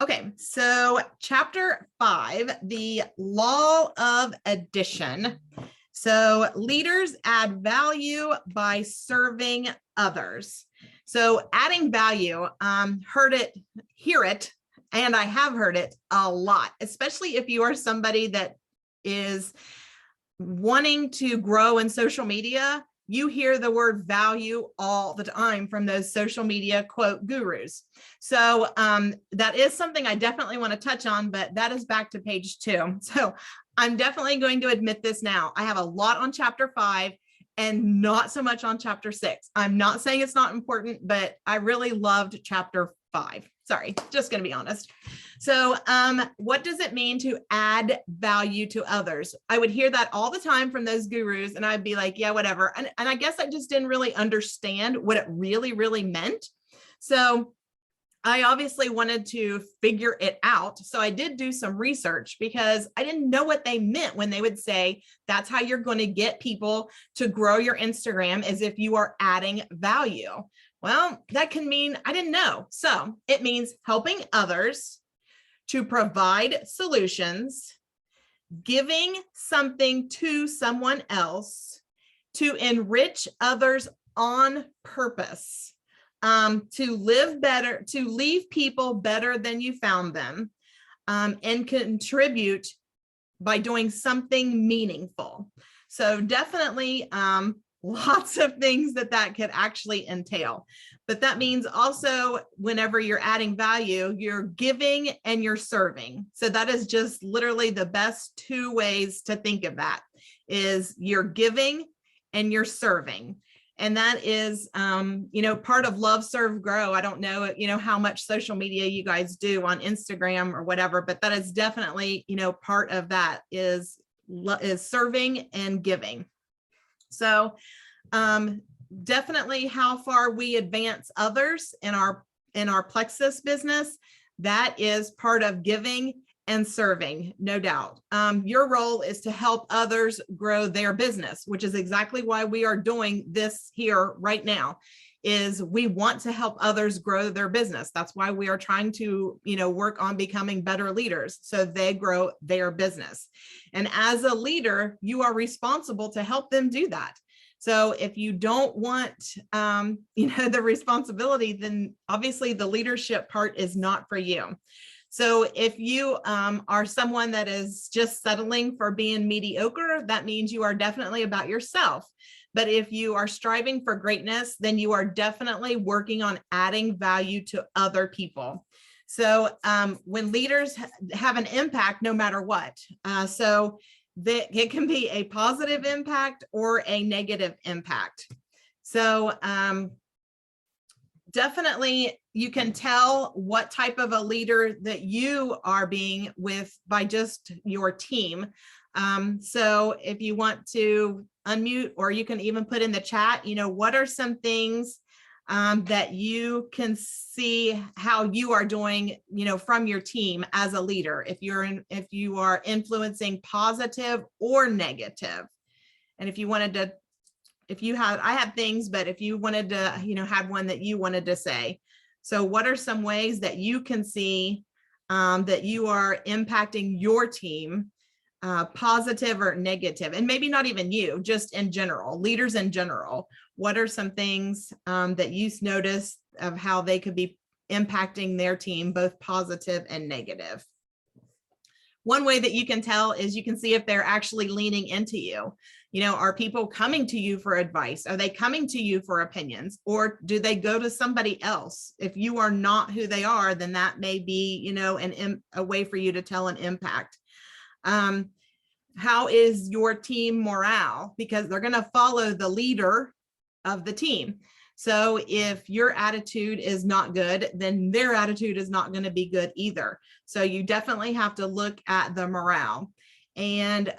Okay, so chapter 5, the law of addition. So leaders add value by serving others. So adding value, hear it, and I have heard it a lot, especially if you are somebody that is wanting to grow in social media. You hear the word value all the time from those social media quote gurus. So that is something I definitely want to touch on, but that is back to page 2. So I'm definitely going to admit this now. I have a lot on chapter 5 and not so much on chapter 6. I'm not saying it's not important, but I really loved chapter 5. Sorry, just going to be honest. So what does it mean to add value to others? I would hear that all the time from those gurus, and I'd be like, yeah, whatever. And I guess I just didn't really understand what it really meant. So I obviously wanted to figure it out. So I did do some research because I didn't know what they meant when they would say that's how you're going to get people to grow your Instagram, as if you are adding value. Well, that can mean I didn't know. So it means helping others, to provide solutions, giving something to someone else, to enrich others on purpose, to live better, to leave people better than you found them, and contribute by doing something meaningful. So definitely lots of things that could actually entail. But that means also whenever you're adding value, you're giving and you're serving. So that is just literally the best 2 ways to think of that, is you're giving and you're serving. And that is, part of Love, Serve, Grow. I don't know, how much social media you guys do on Instagram or whatever, but that is definitely, part of that is serving and giving. So definitely how far we advance others in our Plexus business, that is part of giving and serving, no doubt. Your role is to help others grow their business, which is exactly why we are doing this here right now, is we want to help others grow their business. That's why we are trying to, work on becoming better leaders so they grow their business. And as a leader, you are responsible to help them do that. So if you don't want, the responsibility, then obviously the leadership part is not for you. So if you are someone that is just settling for being mediocre, that means you are definitely about yourself. But if you are striving for greatness, then you are definitely working on adding value to other people. So when leaders have an impact, no matter what, so that it can be a positive impact or a negative impact. So definitely you can tell what type of a leader that you are being with by just your team. So if you want to unmute, or you can even put in the chat, what are some things that you can see how you are doing, from your team as a leader, if you are influencing positive or negative. And if you wanted to, I have things, but if you wanted to, have one that you wanted to say. So what are some ways that you can see that you are impacting your team, positive or negative, and maybe not even you, just in general, leaders in general? What are some things that you notice of how they could be impacting their team, both positive and negative? One way that you can tell is you can see if they're actually leaning into you. Are people coming to you for advice? Are they coming to you for opinions? Or do they go to somebody else? If you are not who they are, then that may be, a way for you to tell an impact. How is your team morale? Because they're going to follow the leader of the team. So if your attitude is not good, then their attitude is not going to be good either. So you definitely have to look at the morale. And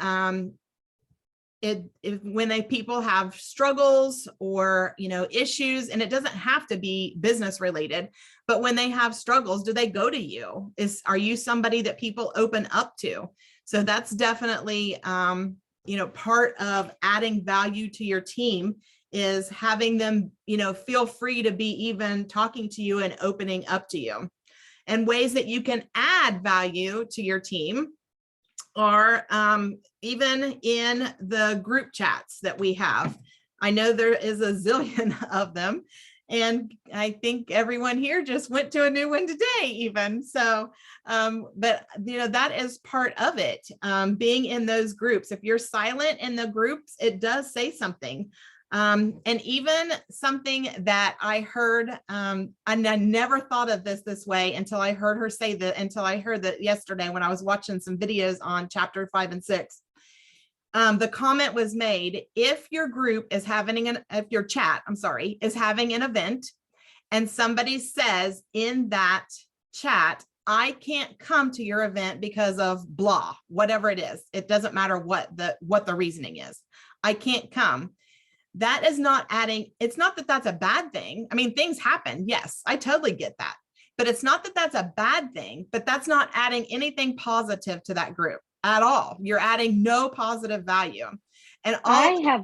when people have struggles or issues, and it doesn't have to be business related, but when they have struggles, do they go to you? Are you somebody that people open up to? So that's definitely part of adding value to your team, is having them feel free to be even talking to you and opening up to you. And ways that you can add value to your team are even in the group chats that we have. I know there is a zillion of them, and I think everyone here just went to a new one today even. So, but that is part of it, being in those groups. If you're silent in the groups, it does say something. And even something that I heard, and I never thought of this way until I heard her say that, until I heard that yesterday when I was watching some videos on chapter 5 and 6. The comment was made, if your group is having if your chat, is having an event, and somebody says in that chat, I can't come to your event because of blah, whatever it is. It doesn't matter what the reasoning is. I can't come. That is not adding, it's not that that's a bad thing. I mean, things happen. Yes, I totally get that. But it's not that that's a bad thing, but that's not adding anything positive to that group at all. You're adding no positive value. And I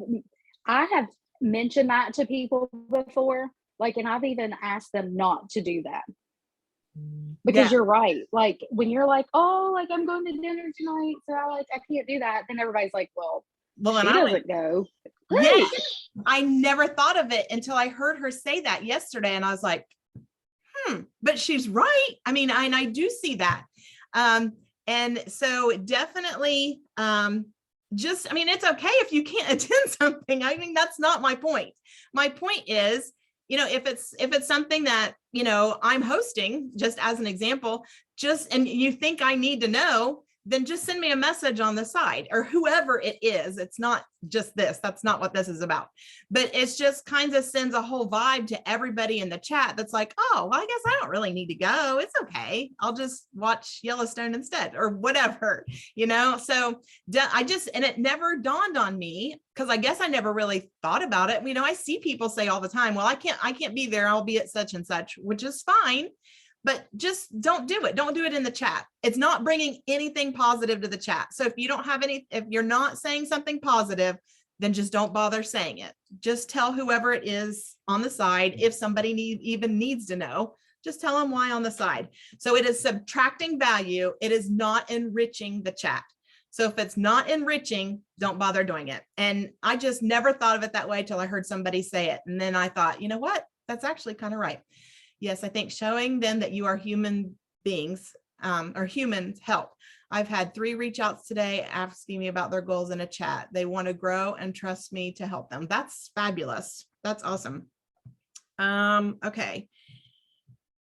have mentioned that to people before, like, and I've even asked them not to do that. Because you're right. Like when you're like, oh, like I'm going to dinner tonight, so I can't do that. Then everybody's like, well, she doesn't go. Great. Yeah, I never thought of it until I heard her say that yesterday, and I was like, but she's right. I mean, I do see that. And so definitely, it's okay if you can't attend something. I mean, that's not my point. My point is, if it's something that, I'm hosting, just as an example, and you think I need to know, then just send me a message on the side, or whoever it is. It's not just this. That's not what this is about. But it's just kind of sends a whole vibe to everybody in the chat that's like, oh, well, I guess I don't really need to go. It's okay. I'll just watch Yellowstone instead, or whatever, So and it never dawned on me, because I guess I never really thought about it. I see people say all the time, well, I can't be there. I'll be at such and such, which is fine. But just don't do it. Don't do it in the chat. It's not bringing anything positive to the chat. So if you're not saying something positive, then just don't bother saying it. Just tell whoever it is on the side. If somebody even needs to know, just tell them why on the side. So it is subtracting value. It is not enriching the chat. So if it's not enriching, don't bother doing it. And I just never thought of it that way till I heard somebody say it. And then I thought, you know what? That's actually kind of right. Yes, I think showing them that you are human beings, or humans, help. I've had 3 reach outs today asking me about their goals in a chat. They want to grow and trust me to help them. That's fabulous. That's awesome. Okay.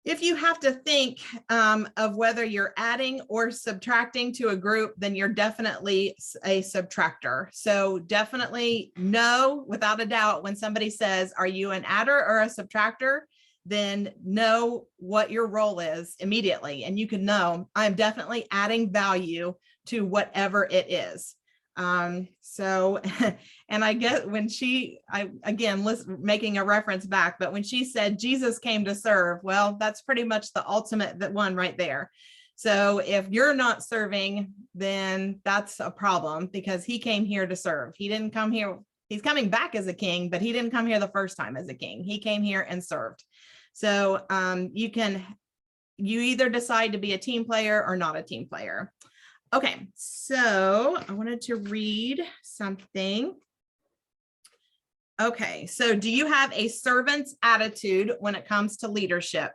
If you have to think of whether you're adding or subtracting to a group, then you're definitely a subtractor. So definitely know without a doubt when somebody says, are you an adder or a subtractor? Then know what your role is immediately. And you can know, I'm definitely adding value to whatever it is. So, and I guess when making a reference back, but when she said Jesus came to serve, well, that's pretty much the ultimate one right there. So if you're not serving, then that's a problem, because he came here to serve. He didn't come here. He's coming back as a king, but he didn't come here the first time as a king. He came here and served. So you either decide to be a team player or not a team player. Okay, so I wanted to read something. Okay, so do you have a servant's attitude when it comes to leadership?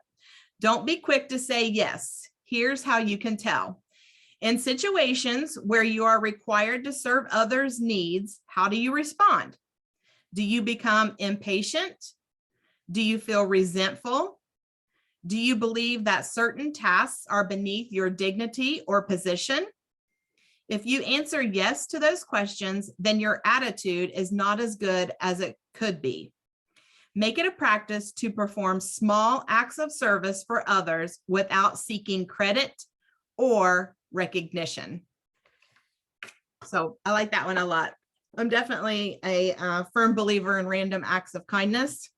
Don't be quick to say yes. Here's how you can tell. In situations where you are required to serve others' needs, how do you respond? Do you become impatient? Do you feel resentful? Do you believe that certain tasks are beneath your dignity or position? If you answer yes to those questions, then your attitude is not as good as it could be. Make it a practice to perform small acts of service for others without seeking credit or recognition. So I like that one a lot. I'm definitely a firm believer in random acts of kindness.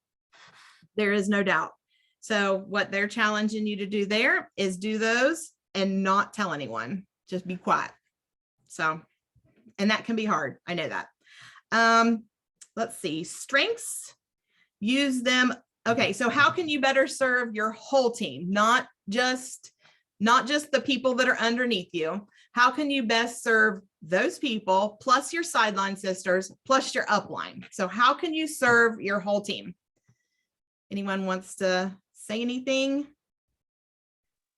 There is no doubt. So what they're challenging you to do there is do those and not tell anyone. Just be quiet. So, and that can be hard. I know that. Let's see. Strengths, use them. Okay, so how can you better serve your whole team, not not just the people that are underneath you. How can you best serve those people plus your sideline sisters plus your upline? So how can you serve your whole team? Anyone wants to say anything?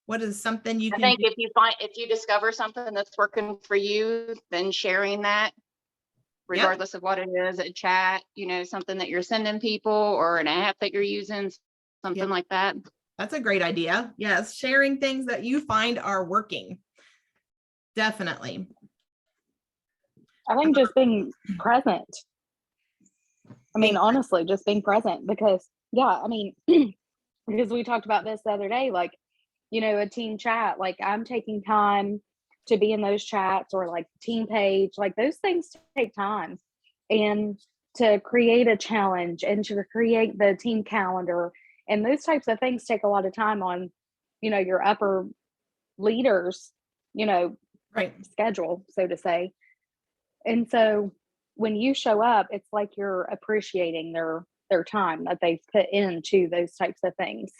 What is something you I can think do? if you discover something that's working for you, then sharing that, regardless of what it is, a chat, something that you're sending people or an app that you're using, something like that. That's a great idea. Yes, sharing things that you find are working. Definitely. I think just being present. I mean, honestly, just being present because, because we talked about this the other day, like, a team chat, like I'm taking time to be in those chats, or like team page, like those things take time, and to create a challenge and to create the team calendar and those types of things take a lot of time on, your upper leaders, right, schedule, so to say. And so when you show up, it's like you're appreciating their time that they've put into those types of things.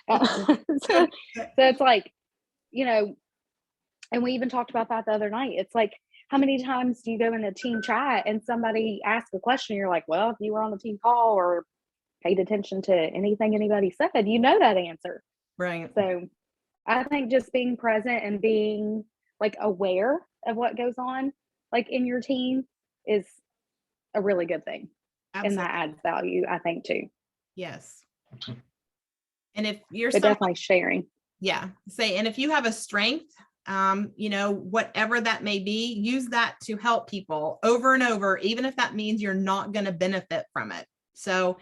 So it's like, and we even talked about that the other night. It's like, how many times do you go in a team chat and somebody asks a question? You're like, well, if you were on the team call or paid attention to anything anybody said, you know that answer. Right. So I think just being present and being like aware of what goes on like in your team is a really good thing. Absolutely. And that adds value, I think, too. Yes. And if you're definitely sharing. Yeah. And if you have a strength, whatever that may be, use that to help people over and over, even if that means you're not going to benefit from it. So,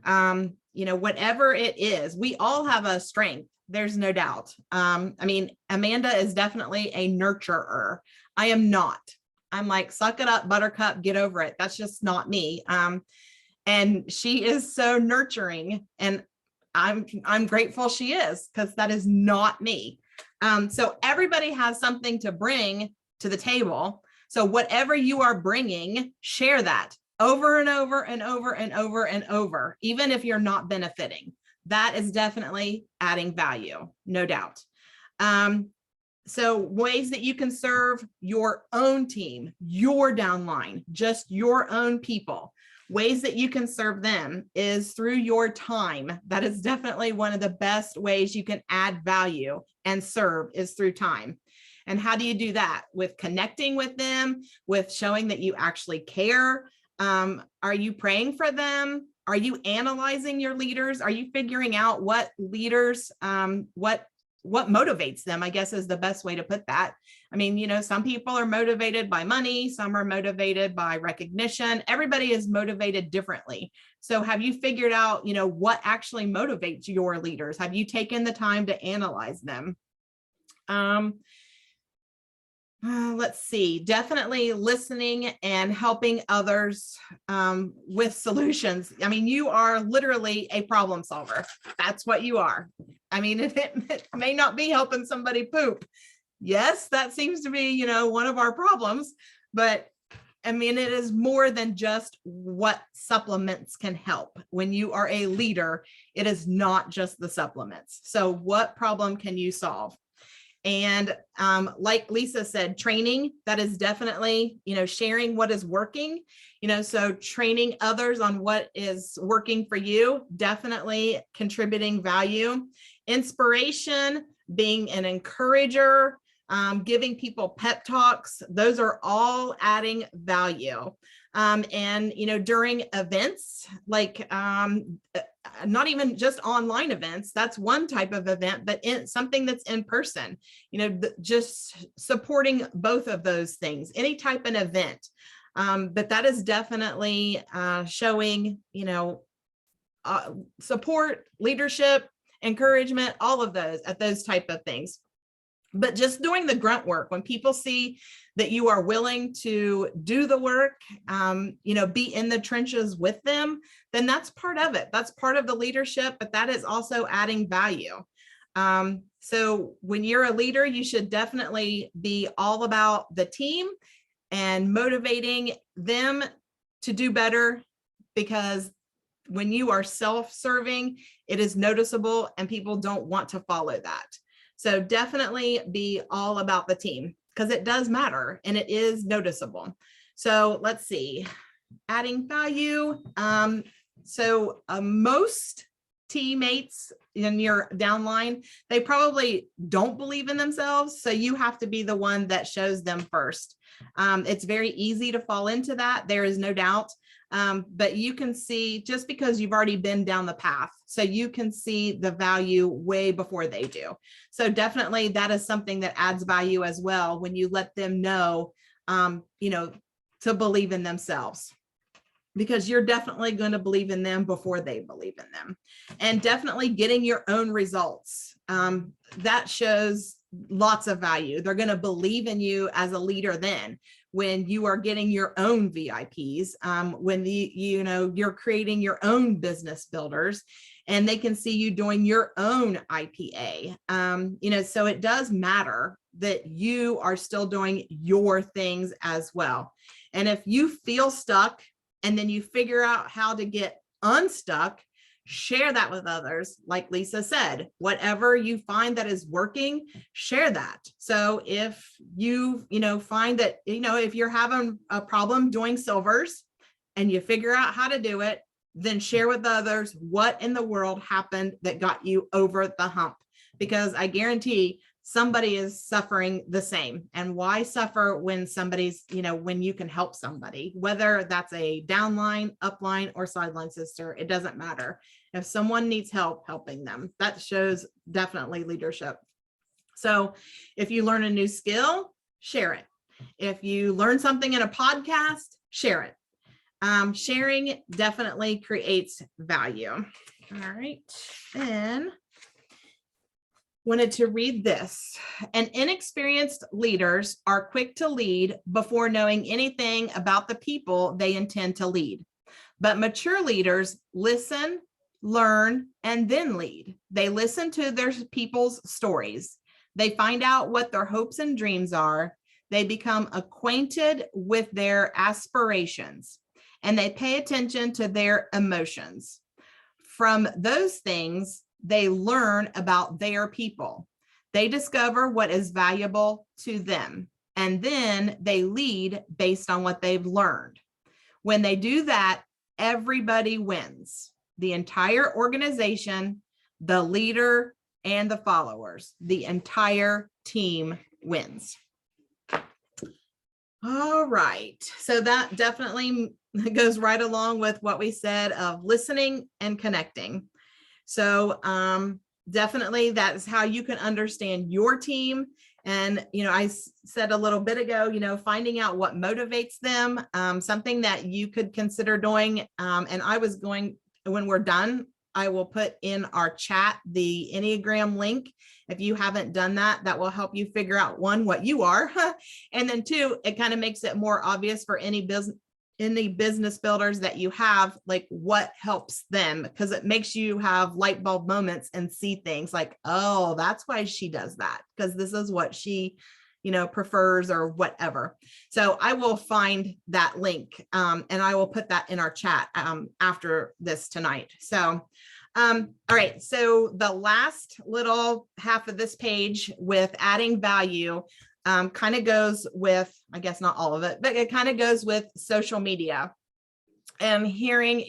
whatever it is, we all have a strength. There's no doubt. Amanda is definitely a nurturer. I am not. I'm like, suck it up, buttercup, get over it. That's just not me. And she is so nurturing, and I'm grateful she is, because that is not me. So everybody has something to bring to the table. So whatever you are bringing, share that over and over and over and over and over, even if you're not benefiting. That is definitely adding value, no doubt. So ways that you can serve your own team, your downline, just your own people. Ways that you can serve them is through your time. That is definitely one of the best ways you can add value and serve, is through time. And how do you do that? With connecting with them, with showing that you actually care. Are you praying for them? Are you analyzing your leaders? Are you figuring out what leaders, what motivates them, I guess is the best way to put that. Some people are motivated by money, some are motivated by recognition. Everybody is motivated differently. So have you figured out, what actually motivates your leaders? Have you taken the time to analyze them? Let's see, definitely listening and helping others with solutions. You are literally a problem solver. That's what you are. It may not be helping somebody poop. Yes, that seems to be, one of our problems, but it is more than just what supplements can help. When you are a leader, it is not just the supplements. So what problem can you solve? And like Lisa said, training, that is definitely, sharing what is working, so training others on what is working for you, definitely contributing value. Inspiration, being an encourager, giving people pep talks, those are all adding value. And, during events, like not even just online events, that's one type of event, but something that's in person, just supporting both of those things, any type of event. But that is definitely showing, support, leadership, encouragement, all of those at those type of things. But just doing the grunt work, when people see that you are willing to do the work, be in the trenches with them, then that's part of it. That's part of the leadership, but that is also adding value. So when you're a leader, you should definitely be all about the team and motivating them to do better, because when you are self-serving, it is noticeable and people don't want to follow that. So definitely be all about the team because it does matter and it is noticeable. So let's see, adding value. Most teammates in your downline, they probably don't believe in themselves. So you have to be the one that shows them first. It's very easy to fall into that. There is no doubt. But you can see just because you've already been down the path, so you can see the value way before they do. So definitely that is something that adds value as well when you let them know, to believe in themselves, because you're definitely going to believe in them before they believe in them. And definitely getting your own results. That shows lots of value. They're going to believe in you as a leader then when you are getting your own VIPs, when you're creating your own business builders and they can see you doing your own IPA. So it does matter that you are still doing your things as well. And if you feel stuck and then you figure out how to get unstuck, share that with others. Like Lisa said, whatever you find that is working, share that. So if you, find that, if you're having a problem doing silvers and you figure out how to do it, then share with others what in the world happened that got you over the hump. Because I guarantee somebody is suffering the same. And why suffer when somebody's, when you can help somebody, whether that's a downline, upline, or sideline sister, it doesn't matter. If someone needs help, helping them, that shows definitely leadership. So if you learn a new skill, share it. If you learn something in a podcast, share it. Sharing definitely creates value. All right, then wanted to read this. And inexperienced leaders are quick to lead before knowing anything about the people they intend to lead. But mature leaders listen, learn, and then lead. They listen to their people's stories. They find out what their hopes and dreams are. They become acquainted with their aspirations, and they pay attention to their emotions. From those things, they learn about their people. They discover what is valuable to them, and then they lead based on what they've learned. When they do that, everybody wins. The entire organization, the leader, and the followers. The entire team wins. All right. So that definitely goes right along with what we said of listening and connecting. So definitely that's how you can understand your team. And, I said a little bit ago, finding out what motivates them, something that you could consider doing. And I was going, when we're done, I will put in our chat the Enneagram link. If you haven't done that, that will help you figure out, one, what you are. And then two, it kind of makes it more obvious for any business builders that you have, like what helps them, because it makes you have light bulb moments and see things like, oh, that's why she does that, because this is what she prefers or whatever. So I will find that link and I will put that in our chat after this tonight. So all right, so the last little half of this page with adding value kind of goes with, I guess not all of it, but it kind of goes with social media. And hearing,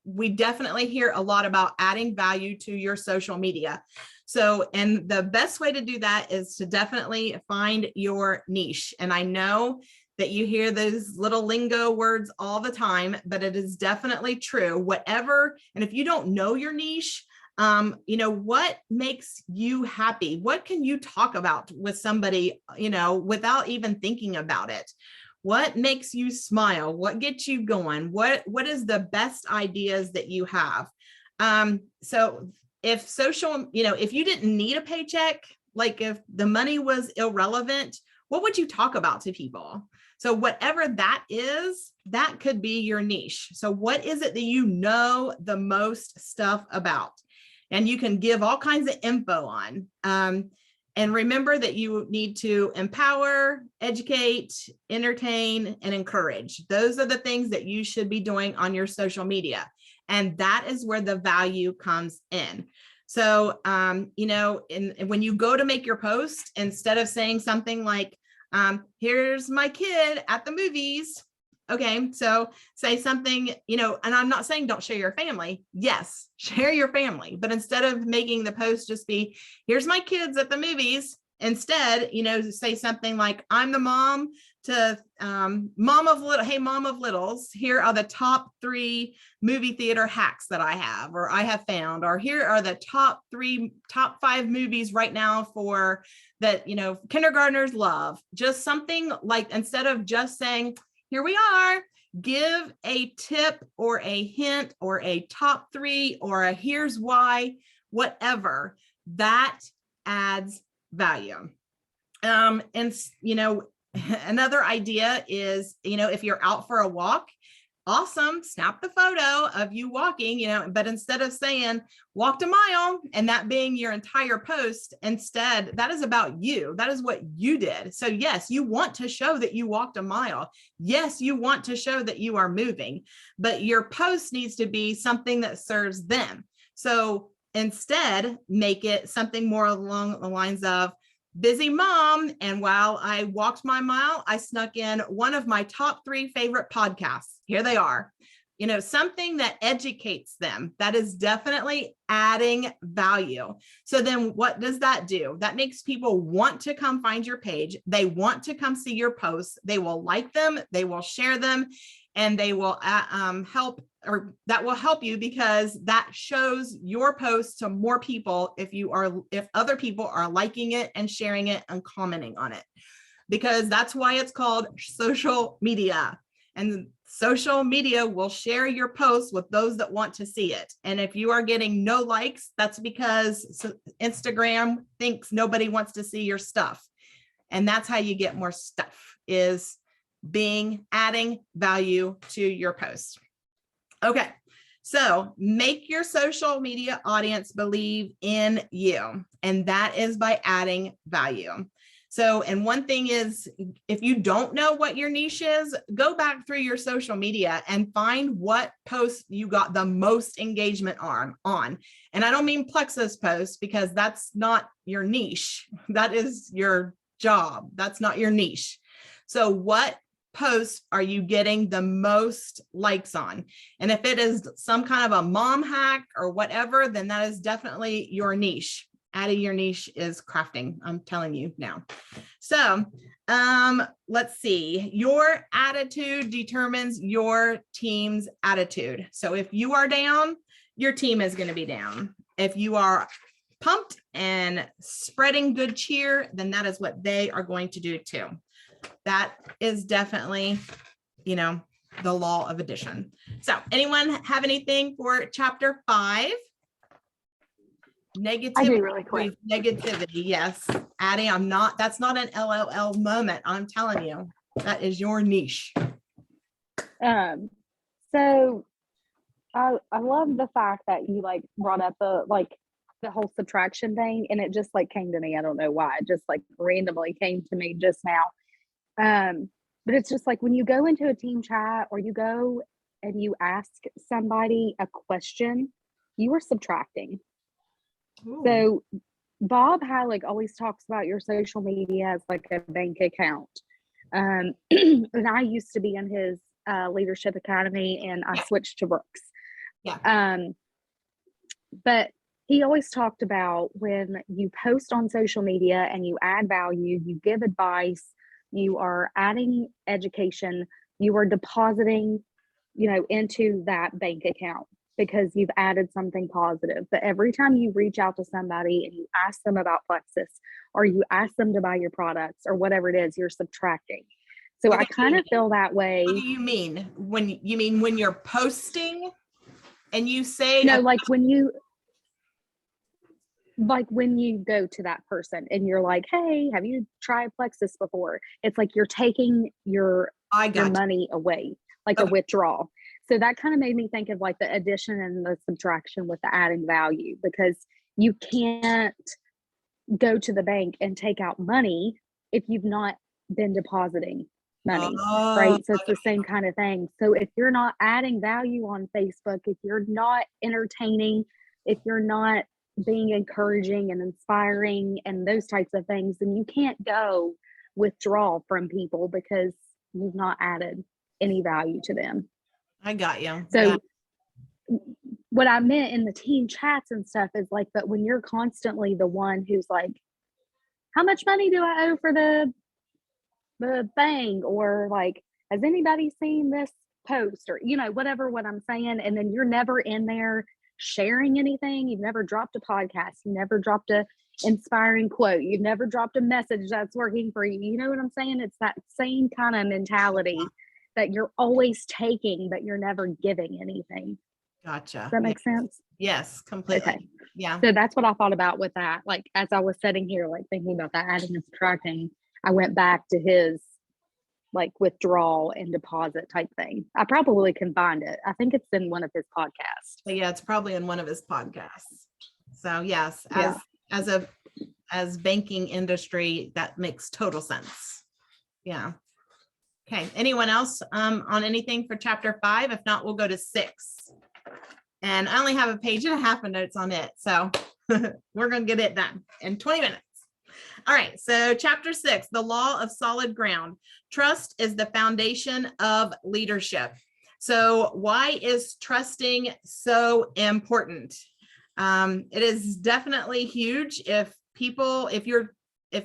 we definitely hear a lot about adding value to your social media. So, and the best way to do that is to definitely find your niche. And I know that you hear those little lingo words all the time, but it is definitely true. Whatever, and if you don't know your niche, what makes you happy? What can you talk about with somebody, without even thinking about it? What makes you smile? What gets you going? What is the best ideas that you have? So if if you didn't need a paycheck, like if the money was irrelevant, what would you talk about to people? So whatever that is, that could be your niche. So what is it that you know the most stuff about? And you can give all kinds of info on. And remember that you need to empower, educate, entertain, and encourage. Those are the things that you should be doing on your social media. And that is where the value comes in. So, when you go to make your post, instead of saying something like, here's my kid at the movies. Okay, so say something, and I'm not saying don't share your family. Yes, share your family. But instead of making the post just be, here's my kids at the movies, instead, say something like, I'm the mom to mom of littles. Here are the top 3 movie theater hacks that I have, or I have found, or here are the top 5 movies right now for that, kindergartners love. Just something like, instead of just saying, here we are, give a tip or a hint or a top 3 or a here's why, whatever, that adds value. Another idea is, if you're out for a walk, awesome, snap the photo of you walking, but instead of saying walked a mile and that being your entire post, instead, that is about you. That is what you did. So yes, you want to show that you walked a mile. Yes, you want to show that you are moving, but your post needs to be something that serves them. So instead, make it something more along the lines of, busy mom, and while I walked my mile, I snuck in one of my top 3 favorite podcasts. Here they are. Something that educates them. That is definitely adding value. So then what does that do? That makes people want to come find your page. They want to come see your posts. They will like them. They will share them, and they will that will help you, because that shows your post to more people if other people are liking it and sharing it and commenting on it, because that's why it's called social media. And social media will share your posts with those that want to see it. And if you are getting no likes, that's because Instagram thinks nobody wants to see your stuff. And that's how you get more stuff, is adding value to your post. Okay, so make your social media audience believe in you, and that is by adding value. So, and one thing is, if you don't know what your niche is, go back through your social media and find what posts you got the most engagement on. And I don't mean Plexus posts, because that's not your niche. That is your job. That's not your niche. So what posts are you getting the most likes on? And if it is some kind of a mom hack or whatever, then that is definitely your niche. Adding your niche is crafting, I'm telling you now. So let's see. Your attitude determines your team's attitude. So if you are down, your team is going to be down. If you are pumped and spreading good cheer, then that is what they are going to do too. That is definitely, the law of addition. So anyone have anything for chapter 5? Negativity. I do really quick. Negativity, yes. Addie, that's not an LOL moment. I'm telling you, that is your niche. So I love the fact that you brought up the whole subtraction thing, and it just came to me. I don't know why. It just randomly came to me just now. But it's just when you go into a team chat, or you go and you ask somebody a question, you are subtracting. Ooh. So Bob Halleck always talks about your social media as a bank account. And I used to be in his leadership academy, and I switched to Brooks. Yeah. But he always talked about, when you post on social media and you add value, you give advice, you are adding education, you are depositing, into that bank account, because you've added something positive. But every time you reach out to somebody and you ask them about Plexus, or you ask them to buy your products, or whatever it is, you're subtracting. So I kind of feel that way. What do you mean? When you're posting and you say, no, when you go to that person and you're like, hey, have you tried Plexus before? It's you're taking your money away, a withdrawal. So that kind of made me think of the addition and the subtraction with the adding value, because you can't go to the bank and take out money if you've not been depositing. money, Oh, right? So it's the same kind of thing. So if you're not adding value on Facebook, if you're not entertaining, if you're not being encouraging and inspiring and those types of things, then you can't go withdraw from people because you've not added any value to them. I got you. So Yeah. what I meant in the team chats and stuff is like, but when you're constantly the one who's like, how much money do I owe for the thing? Or like, has anybody seen this post? Or, you know, whatever what I'm saying. And then you're never in there sharing anything. You've never dropped a podcast. You never dropped a inspiring quote. You've never dropped a message that's working for you. You know what I'm saying? It's that same kind of mentality that you're always taking, but you're never giving anything. Gotcha. Does that make sense? Yes, completely. Okay. Yeah. So that's what I thought about with that. Like, as I was sitting here, like thinking about that, adding and subtracting, I went back to his like withdrawal and deposit type thing. I probably can find it. I think it's in one of his podcasts. So yeah, it's probably in one of his podcasts. So yes, Yeah. as banking industry, that makes total sense. Yeah. Okay. Anyone else on anything for chapter 5? If not, we'll go to 6. And I only have a page and a half of notes on it. So we're going to get it done in 20 minutes. All right. So chapter 6, the law of solid ground. Trust is the foundation of leadership. So why is trusting so important? It is definitely huge. If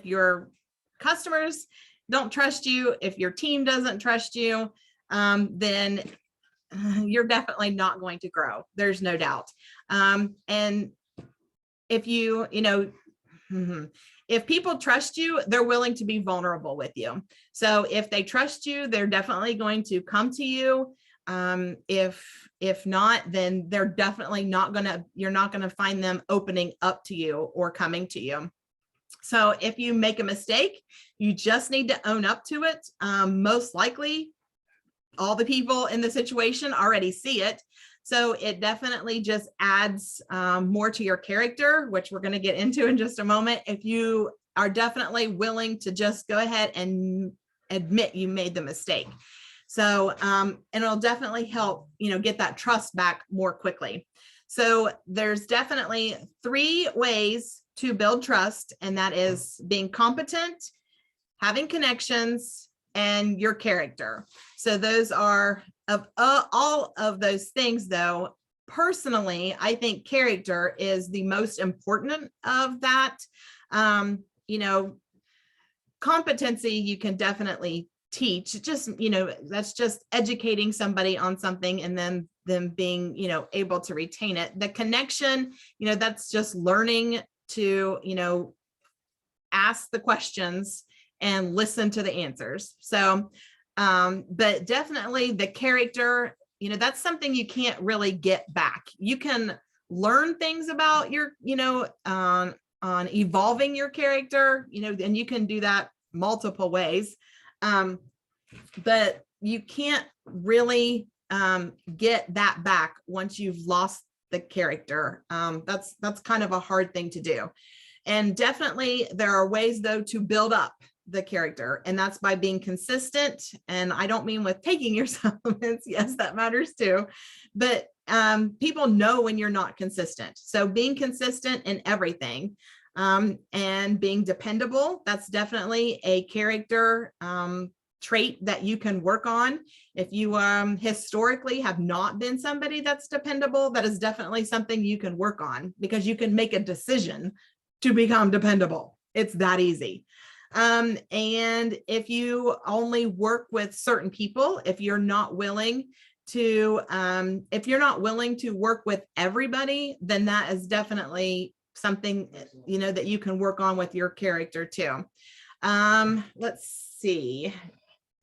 your customers don't trust you, if your team doesn't trust you, then you're definitely not going to grow. There's no doubt. And if if people trust you, they're willing to be vulnerable with you. So if they trust you, they're definitely going to come to you. If not, then they're definitely you're not going to find them opening up to you or coming to you. So if you make a mistake, you just need to own up to it. Most likely, all the people in the situation already see it. So it definitely just adds more to your character, which we're going to get into in just a moment. If you are definitely willing to just go ahead and admit you made the mistake. So, and it'll definitely help, get that trust back more quickly. So there's definitely 3 ways to build trust, and that is being competent, having connections, and your character. So those are of all of those things, though. Personally, I think character is the most important of that. Competency you can definitely teach. Just, that's just educating somebody on something and then them being, able to retain it. The connection, that's just learning to, ask the questions and listen to the answers. So, but definitely the character, that's something you can't really get back. You can learn things about your, on evolving your character, and you can do that multiple ways. But you can't really get that back once you've lost the character. That's kind of a hard thing to do. And definitely there are ways, though, to build up the character, and that's by being consistent. And I don't mean with taking your supplements. Yes, that matters too. But people know when you're not consistent. So being consistent in everything and being dependable, that's definitely a character trait that you can work on. If you historically have not been somebody that's dependable, that is definitely something you can work on, because you can make a decision to become dependable. It's that easy. And if you only work with certain people, if you're not willing to work with everybody, then that is definitely something, that you can work on with your character too. Let's see.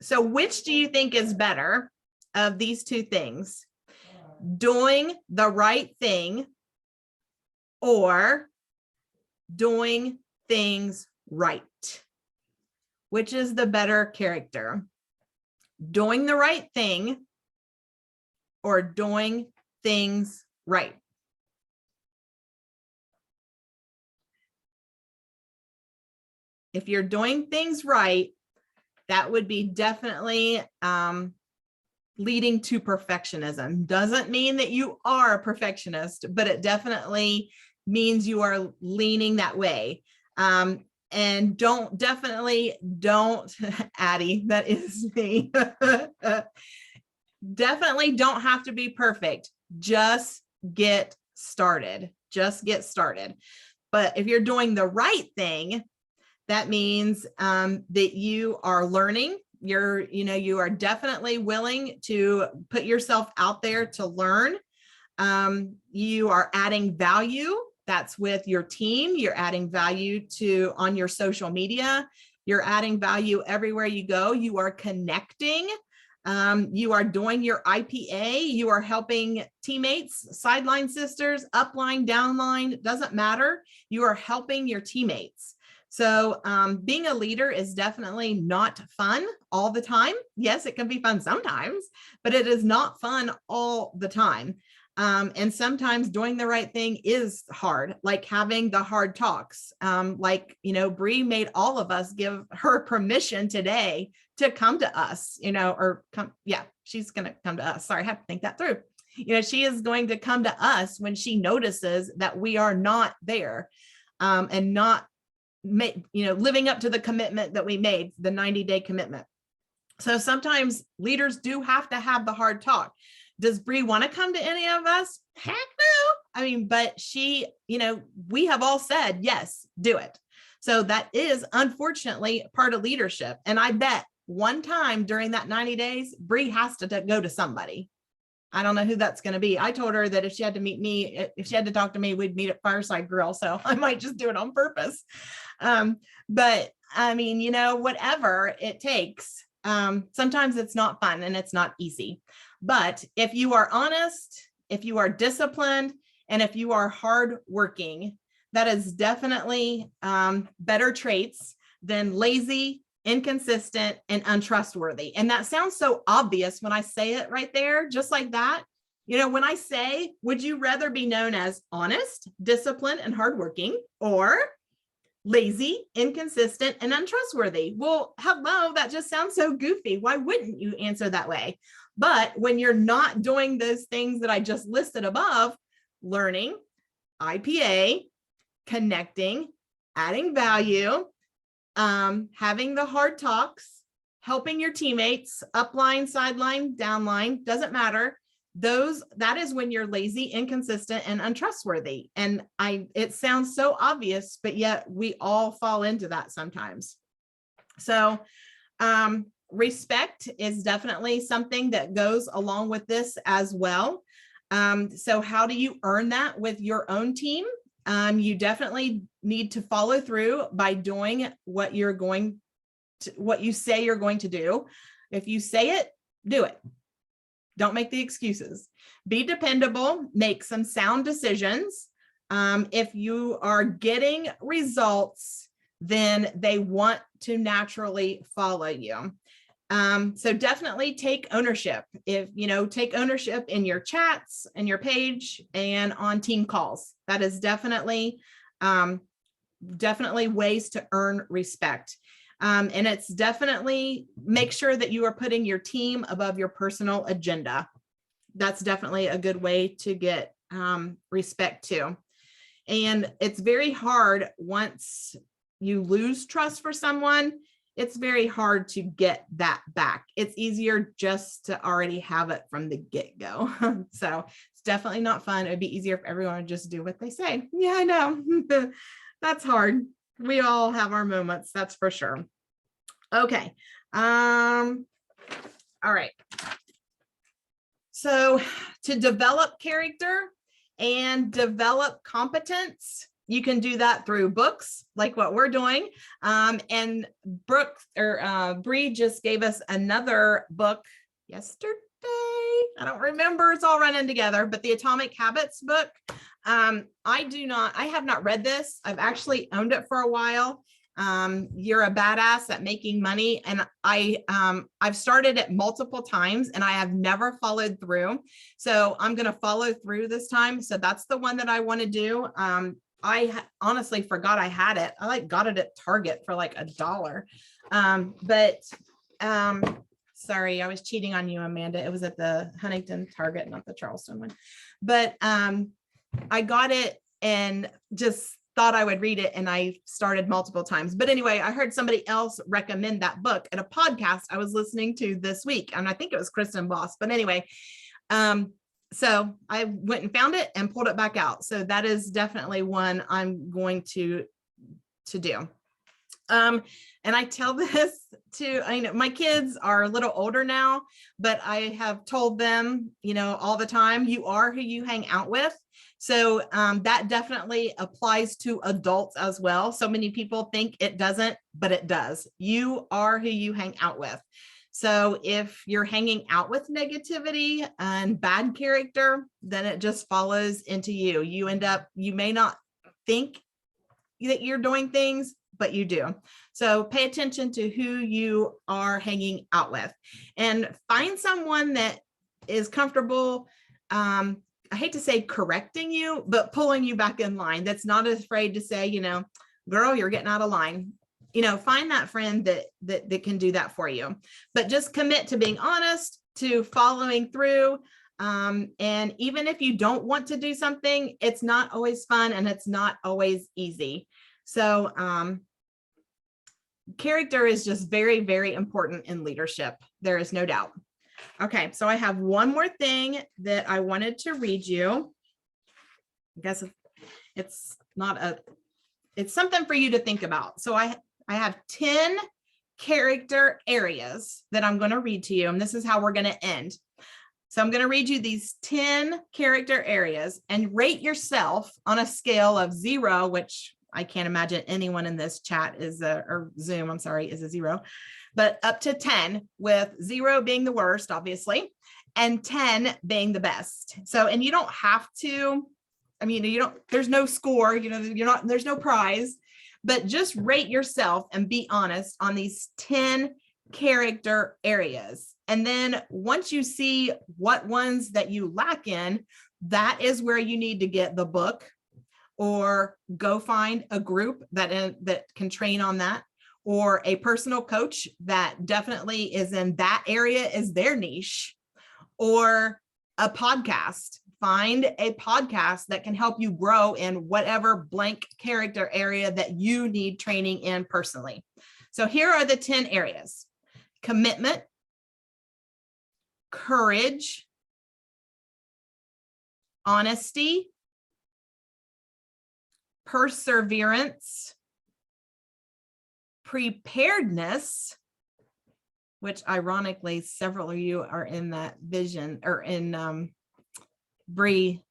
So which do you think is better of these 2 things? Doing the right thing or doing things right? Which is the better character? Doing the right thing or doing things right? If you're doing things right, that would be definitely leading to perfectionism. Doesn't mean that you are a perfectionist, but it definitely means you are leaning that way. And definitely don't, Addie, that is me. Definitely don't have to be perfect. Just get started. Just get started. But if you're doing the right thing, that means that you are learning. You are definitely willing to put yourself out there to learn. You are adding value. That's with your team. You're adding value on your social media. You're adding value everywhere you go. You are connecting. You are doing your IPA. You are helping teammates, sideline sisters, upline, downline, doesn't matter. You are helping your teammates. So being a leader is definitely not fun all the time. Yes, it can be fun sometimes, but it is not fun all the time. And sometimes doing the right thing is hard, like having the hard talks. Bree made all of us give her permission today to come to us, she's going to come to us. Sorry, I have to think that through. She is going to come to us when she notices that we are not there and not living up to the commitment that we made, the 90-day commitment. So sometimes leaders do have to have the hard talk. Does Bree want to come to any of us? Heck no. But she, we have all said, yes, do it. So that is unfortunately part of leadership. And I bet one time during that 90 days, Bree has to go to somebody. I don't know who that's going to be. I told her that if she had to meet me, if she had to talk to me, we'd meet at Fireside Grill. So I might just do it on purpose. But whatever it takes. Sometimes it's not fun and it's not easy. But if you are honest, if you are disciplined, and if you are hardworking, that is definitely better traits than lazy, inconsistent, and untrustworthy. And that sounds so obvious when I say it right there, just like that. When I say, would you rather be known as honest, disciplined, and hardworking, or lazy, inconsistent, and untrustworthy? Well, hello, that just sounds so goofy. Why wouldn't you answer that way? But when you're not doing those things that I just listed above, learning, IPA, connecting, adding value, having the hard talks, helping your teammates, upline, sideline, downline, doesn't matter. That is when you're lazy, inconsistent, and untrustworthy. And it sounds so obvious, but yet we all fall into that sometimes. So respect is definitely something that goes along with this as well. So how do you earn that with your own team? You definitely need to follow through by doing what you say you're going to do. If you say it, do it. Don't make the excuses. Be dependable, make some sound decisions. If you are getting results, then they want to naturally follow you. So definitely take ownership. Take ownership in your chats and your page and on team calls. That is definitely ways to earn respect. And it's definitely make sure that you are putting your team above your personal agenda. That's definitely a good way to get respect too. And it's very hard once you lose trust for someone, it's very hard to get that back. It's easier just to already have it from the get-go. So it's definitely not fun. It'd be easier if everyone would just do what they say. Yeah, I know. That's hard. We all have our moments, that's for sure. Okay. All right. So to develop character and develop competence, you can do that through books like what we're doing. And Bree just gave us another book yesterday. I don't remember, it's all running together, but the Atomic Habits book. I have not read this. I've actually owned it for a while. You're a badass at making money. And I've started it multiple times and I have never followed through. So I'm going to follow through this time. So that's the one that I want to do. I honestly forgot I had it. I got it at Target for like $1. But sorry, I was cheating on you, Amanda. It was at the Huntington Target, not the Charleston one. But I got it and just thought I would read it, and I started multiple times. But anyway, I heard somebody else recommend that book at a podcast I was listening to this week, and I think it was Kristen Boss. But anyway, so I went and found it and pulled it back out. So that is definitely one I'm going to do. And I tell this to, I know my kids are a little older now, but I have told them, all the time, you are who you hang out with. So that definitely applies to adults as well. So many people think it doesn't, but it does. You are who you hang out with. So if you're hanging out with negativity and bad character, then it just follows into you. You may not think that you're doing things, but you do. So pay attention to who you are hanging out with and find someone that is comfortable. I hate to say correcting you, but pulling you back in line. That's not afraid to say, girl, you're getting out of line. Find that friend that can do that for you, but just commit to being honest, to following through. And even if you don't want to do something, it's not always fun and it's not always easy. So character is just very, very important in leadership. There is no doubt. Okay, so I have one more thing that I wanted to read you. I guess it's something for you to think about. So I have 10 character areas that I'm going to read to you, and this is how we're going to end. So I'm going to read you these 10 character areas and rate yourself on a scale of 0, which I can't imagine anyone in this chat or Zoom, I'm sorry, is a 0, but up to 10, with 0 being the worst, obviously, and 10 being the best. So, and you don't have to, there's no score, there's no prize, but just rate yourself and be honest on these 10 character areas. And then once you see what ones that you lack in, that is where you need to get the book or go find a group that can train on that, or a personal coach that definitely is in that area, is their niche, or a podcast. Find a podcast that can help you grow in whatever blank character area that you need training in personally. So here are the 10 areas: commitment, courage, honesty, perseverance, preparedness, which ironically, several of you are in that vision or in Bree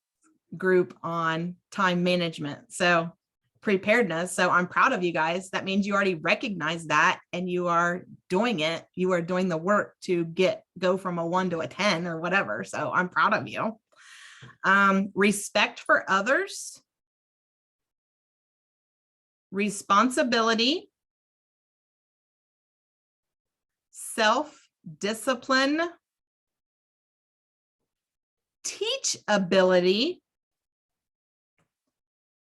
group on time management. So preparedness. So I'm proud of you guys. That means you already recognize that and you are doing it. You are doing the work to go from a 1 to a 10 or whatever. So I'm proud of you. Respect for others, responsibility, self-discipline, teachability,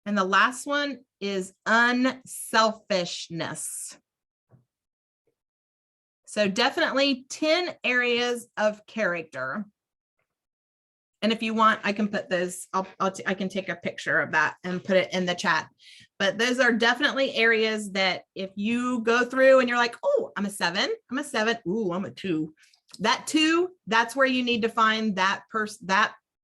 and the last one is unselfishness. So definitely 10 areas of character. And if you want, I can put those, I can take a picture of that and put it in the chat. But those are definitely areas that if you go through and you're like, oh, I'm a 7. Ooh, I'm a 2. That 2, that's where you need to find that person,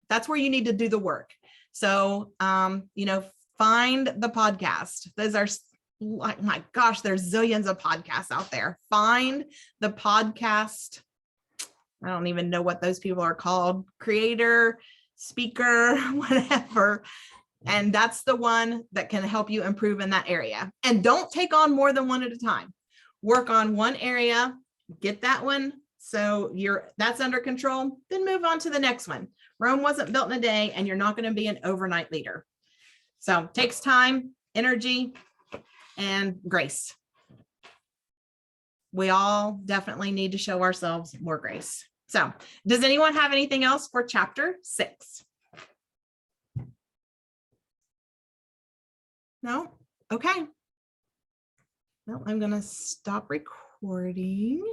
that's where you need to do the work. So, find the podcast. Those are like, my gosh, there's zillions of podcasts out there. Find the podcast. I don't even know what those people are called, creator, speaker, whatever. And that's the one that can help you improve in that area. And don't take on more than one at a time. Work on one area, get that one. So that's under control, then move on to the next one. Rome wasn't built in a day, and you're not going to be an overnight leader. So it takes time, energy, and grace. We all definitely need to show ourselves more grace. So does anyone have anything else for chapter 6? No? Okay. Well, I'm going to stop recording.